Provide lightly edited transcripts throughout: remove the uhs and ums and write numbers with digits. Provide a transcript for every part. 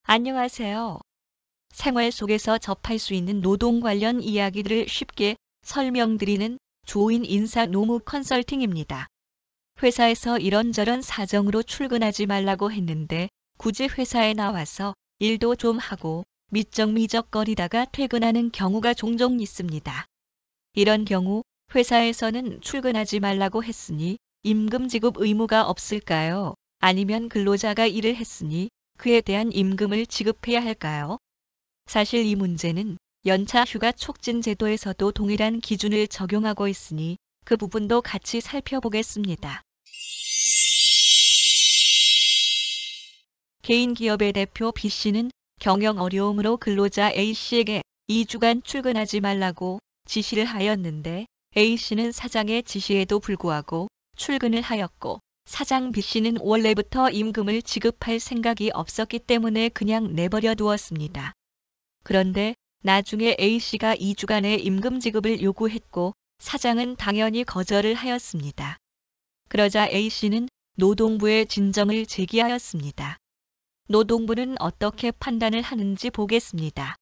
안녕하세요. 생활 속에서 접할 수 있는 노동 관련 이야기들을 쉽게 설명드리는 조인 인사 노무 컨설팅입니다. 회사에서 이런저런 사정으로 출근하지 말라고 했는데 굳이 회사에 나와서 일도 좀 하고 미적미적거리다가 퇴근하는 경우가 종종 있습니다. 이런 경우 회사에서는 출근하지 말라고 했으니 임금 지급 의무가 없을까요? 아니면 근로자가 일을 했으니 그에 대한 임금을 지급해야 할까요? 사실 이 문제는 연차 휴가 촉진 제도에서도 동일한 기준을 적용하고 있으니 그 부분도 같이 살펴보겠습니다. 개인 기업의 대표 B씨는 경영 어려움으로 근로자 A씨에게 2주간 출근하지 말라고 지시를 하였는데 A씨는 사장의 지시에도 불구하고 출근을 하였고 사장 B씨는 원래부터 임금을 지급할 생각이 없었기 때문에 그냥 내버려 두었습니다. 그런데 나중에 A씨가 2주간의 임금 지급을 요구했고 사장은 당연히 거절을 하였습니다. 그러자 A씨는 노동부에 진정을 제기하였습니다. 노동부는 어떻게 판단을 하는지 보겠습니다.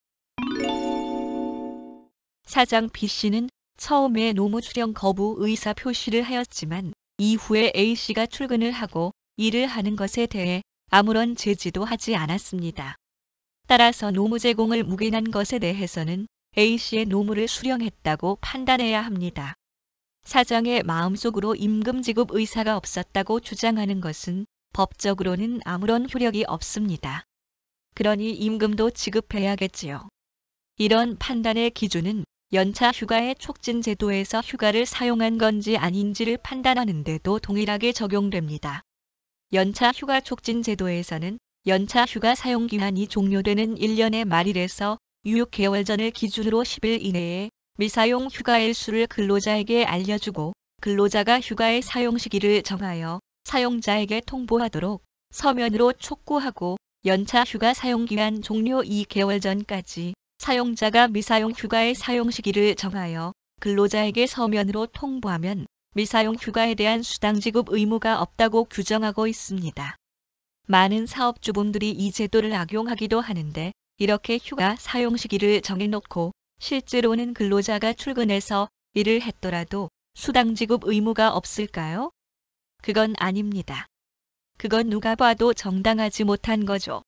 사장 B씨는 처음에 노무 출영 거부 의사 표시를 하였지만 이후에 A씨가 출근을 하고 일을 하는 것에 대해 아무런 제지도 하지 않았습니다. 따라서 노무 제공을 묵인한 것에 대해서는 A씨의 노무를 수령했다고 판단해야 합니다. 사장의 마음속으로 임금 지급 의사가 없었다고 주장하는 것은 법적으로는 아무런 효력이 없습니다. 그러니 임금도 지급해야겠지요. 이런 판단의 기준은 연차 휴가의 촉진 제도에서 휴가를 사용한 건지 아닌지를 판단하는 데도 동일하게 적용됩니다. 연차 휴가 촉진 제도에서는 연차 휴가 사용 기한이 종료되는 1년의 말일에서 6개월 전을 기준으로 10일 이내에 미사용 휴가일 수를 근로자에게 알려주고 근로자가 휴가의 사용 시기를 정하여 사용자에게 통보하도록 서면으로 촉구하고 연차 휴가 사용 기한 종료 2개월 전까지 사용자가 미사용 휴가의 사용 시기를 정하여 근로자에게 서면으로 통보하면 미사용 휴가에 대한 수당 지급 의무가 없다고 규정하고 있습니다. 많은 사업주분들이 이 제도를 악용하기도 하는데 이렇게 휴가 사용 시기를 정해놓고 실제로는 근로자가 출근해서 일을 했더라도 수당 지급 의무가 없을까요? 그건 아닙니다. 그건 누가 봐도 정당하지 못한 거죠.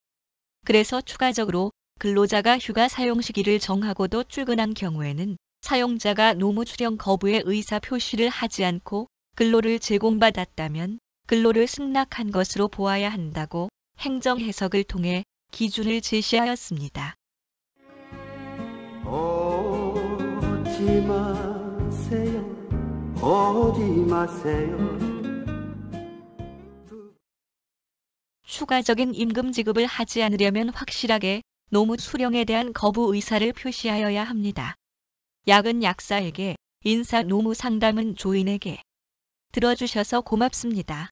그래서 추가적으로 근로자가 휴가 사용 시기를 정하고도 출근한 경우에는 사용자가 노무 출영 거부의 의사 표시를 하지 않고 근로를 제공받았다면 근로를 승낙한 것으로 보아야 한다고 행정 해석을 통해 기준을 제시하였습니다. 오지 마세요. 오지 마세요. 추가적인 임금 지급을 하지 않으려면 확실하게 노무 수령에 대한 거부 의사를 표시하여야 합니다. 약은 약사에게, 인사 노무 상담은 조인에게. 들어주셔서 고맙습니다.